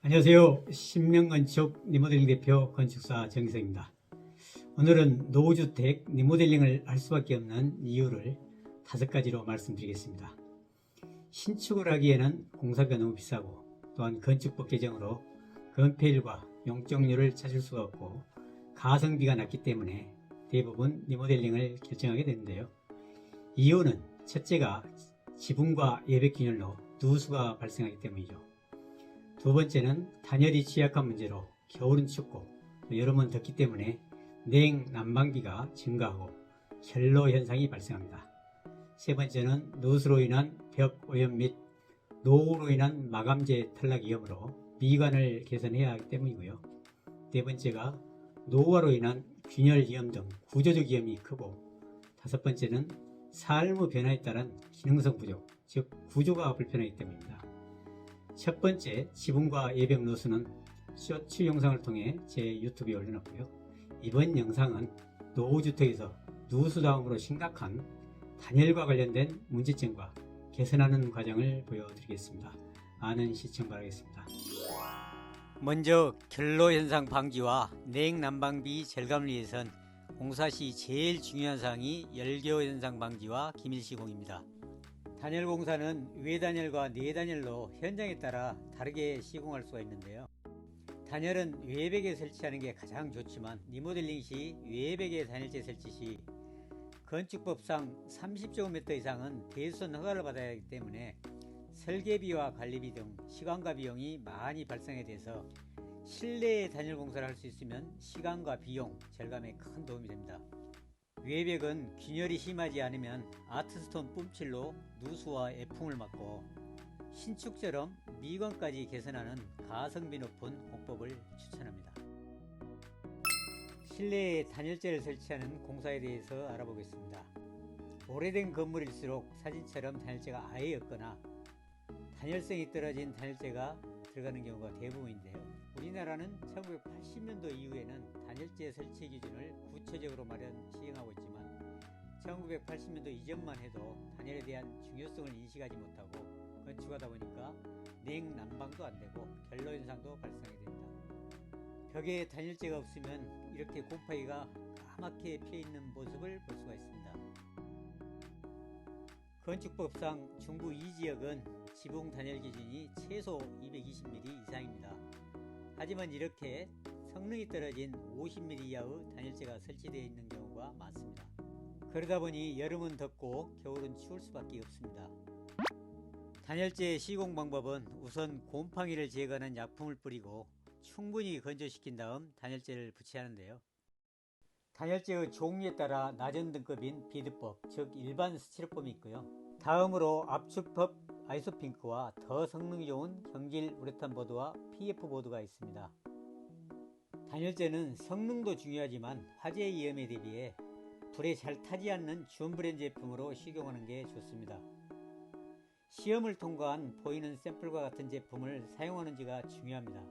안녕하세요. 신명건축 리모델링 대표 건축사 정희석입니다. 오늘은 노후주택 리모델링을 할 수밖에 없는 이유를 5가지로 말씀드리겠습니다. 신축을 하기에는 공사비가 너무 비싸고, 또한 건축법 개정으로 건폐율과 용적률을 찾을 수가 없고 가성비가 낮기 때문에 대부분 리모델링을 결정하게 되는데요. 이유는 첫째가 지붕과 예백균열로 누수가 발생하기 때문이죠. 두 번째는 단열이 취약한 문제로 겨울은 춥고 여름은 덥기 때문에 냉난방비가 증가하고 결로 현상이 발생합니다. 세 번째는 누수로 인한 벽 오염 및 노후로 인한 마감재 탈락 위험으로 미관을 개선해야 하기 때문이고요. 네 번째가 노후화로 인한 균열 위험 등 구조적 위험이 크고, 다섯 번째는 삶의 변화에 따른 기능성 부족, 즉 구조가 불편하기 때문입니다. 첫 번째, 지붕과 예벽 누수는 쇼츠 영상을 통해 제 유튜브에 올려놨고요. 이번 영상은 노후주택에서 누수 다음으로 심각한 단열과 관련된 문제점과 개선하는 과정을 보여드리겠습니다. 많은 시청 바라겠습니다. 먼저 결로현상 방지와 냉난방비 절감을 위해선 공사 시 제일 중요한 사항이 열교현상 방지와 기밀시공입니다. 단열 공사는 외단열과 내단열로 현장에 따라 다르게 시공할 수가 있는데요. 단열은 외벽에 설치하는 게 가장 좋지만, 리모델링 시 외벽에 단열재 설치 시 건축법상 30제곱미터 이상은 대수선 허가를 받아야 하기 때문에 설계비와 관리비 등 시간과 비용이 많이 발생해 돼서 실내에 단열 공사를 할 수 있으면 시간과 비용 절감에 큰 도움이 됩니다. 외벽은 균열이 심하지 않으면 아트스톤 뿜칠로 누수와 애풍을 막고 신축처럼 미관까지 개선하는 가성비 높은 공법을 추천합니다. 실내에 단열재를 설치하는 공사에 대해서 알아보겠습니다. 오래된 건물일수록 사진처럼 단열재가 아예 없거나 단열성이 떨어진 단열재가 들어가는 경우가 대부분인데요. 우리나라는 1980년도 이후에는 단열재 설치 기준을 구체적으로 시행하고 있지만 1980년도 이전만 해도 단열에 대한 중요성을 인식하지 못하고 건축하다 보니까 냉난방도 안되고 결로현상도 발생하게 됩니다. 벽에 단열재가 없으면 이렇게 곰팡이가 까맣게 피어있는 모습을 볼 수가 있습니다. 건축법상 중부 2지역은 지붕 단열 기준이 최소 220mm 이상입니다. 하지만 이렇게 성능이 떨어진 50mm 이하의 단열재가 설치되어 있는 경우가 많습니다. 그러다 보니 여름은 덥고 겨울은 추울 수밖에 없습니다. 단열재 시공 방법은 우선 곰팡이를 제거하는 약품을 뿌리고 충분히 건조시킨 다음 단열재를 붙이하는데요. 단열재의 종류에 따라 낮은 등급인 비드법, 즉 일반 스티로폼이 있고요. 다음으로 압축법 아이소핑크와 더 성능이 좋은 경질 우레탄 보드와 PF 보드가 있습니다. 단열재는 성능도 중요하지만 화재 위험에 대비해 불에 잘 타지 않는 준브랜드 제품으로 시공하는 게 좋습니다. 시험을 통과한 보이는 샘플과 같은 제품을 사용하는지가 중요합니다.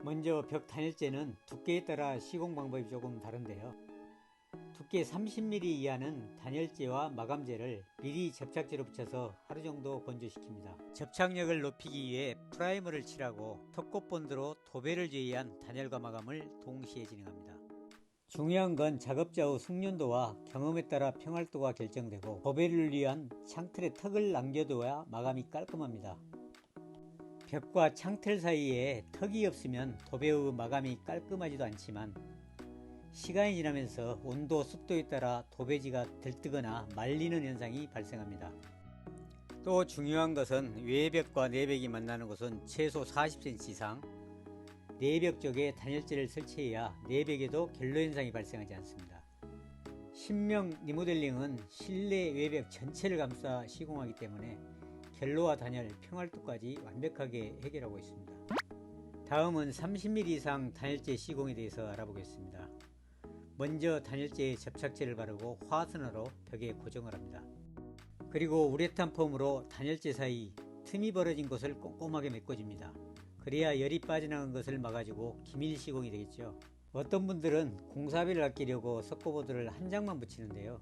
먼저 벽 단열재는 두께에 따라 시공 방법이 조금 다른데요. 두께 30mm 이하는 단열재와 마감재를 미리 접착제로 붙여서 하루 정도 건조시킵니다. 접착력을 높이기 위해 프라이머를 칠하고 톱꽃본드로 도배를 제외한 단열과 마감을 동시에 진행합니다. 중요한 건 작업자의 숙련도와 경험에 따라 평활도가 결정되고, 도배를 위한 창틀에 턱을 남겨둬야 마감이 깔끔합니다. 벽과 창틀 사이에 턱이 없으면 도배의 마감이 깔끔하지도 않지만, 시간이 지나면서 온도, 습도에 따라 도배지가 들뜨거나 말리는 현상이 발생합니다. 또 중요한 것은 외벽과 내벽이 만나는 곳은 최소 40cm 이상, 내벽 쪽에 단열재를 설치해야 내벽에도 결로 현상이 발생하지 않습니다. 신명 리모델링은 실내 외벽 전체를 감싸 시공하기 때문에 결로와 단열, 평활도까지 완벽하게 해결하고 있습니다. 다음은 30mm 이상 단열재 시공에 대해서 알아보겠습니다. 먼저 단열재에 접착제를 바르고 화선으로 벽에 고정을 합니다. 그리고 우레탄 폼으로 단열재 사이 틈이 벌어진 곳을 꼼꼼하게 메꿔줍니다. 그래야 열이 빠져나간 것을 막아주고 기밀 시공이 되겠죠. 어떤 분들은 공사비를 아끼려고 석고보드를 한 장만 붙이는데요.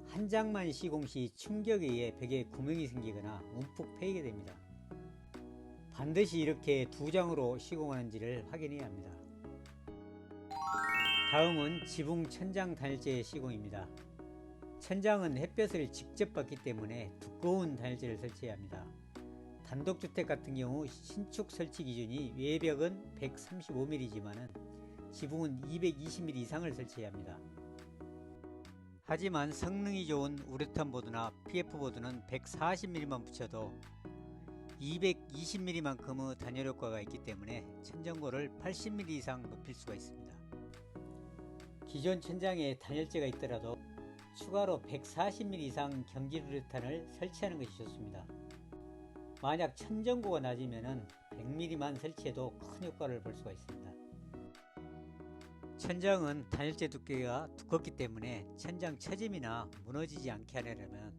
한 장만 시공 시 충격에 의해 벽에 구멍이 생기거나 움푹 패이게 됩니다. 반드시 이렇게 2장으로 시공하는지를 확인해야 합니다. 다음은 지붕 천장 단열재 시공입니다. 천장은 햇볕을 직접 받기 때문에 두꺼운 단열재를 설치해야 합니다. 단독주택 같은 경우 신축 설치 기준이 외벽은 135mm지만 지붕은 220mm 이상을 설치해야 합니다. 하지만 성능이 좋은 우레탄 보드나 PF 보드는 140mm만 붙여도 220mm만큼의 단열 효과가 있기 때문에 천정고를 80mm 이상 높일 수가 있습니다. 기존 천장에 단열재가 있더라도 추가로 140mm 이상 경질 우레탄을 설치하는 것이 좋습니다. 만약 천정고가 낮으면 100mm만 설치해도 큰 효과를 볼 수가 있습니다. 천장은 단열재 두께가 두껍기 때문에 천장 처짐이나 무너지지 않게 하려면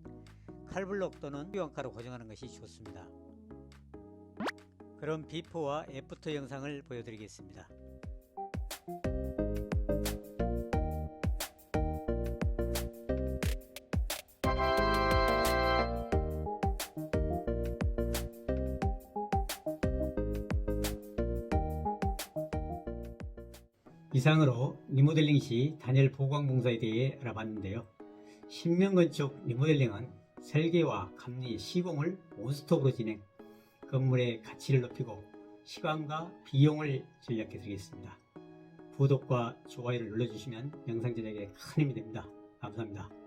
칼블록 또는 유황카로 고정하는 것이 좋습니다. 그럼 비포와 애프터 영상을 보여드리겠습니다. 이상으로 리모델링 시 단열 보강 공사에 대해 알아봤는데요. 신명건축 리모델링은 설계와 감리, 시공을 원스톱으로 진행, 건물의 가치를 높이고 시간과 비용을 절약해 드리겠습니다. 구독과 좋아요를 눌러주시면 영상 제작에 큰 힘이 됩니다. 감사합니다.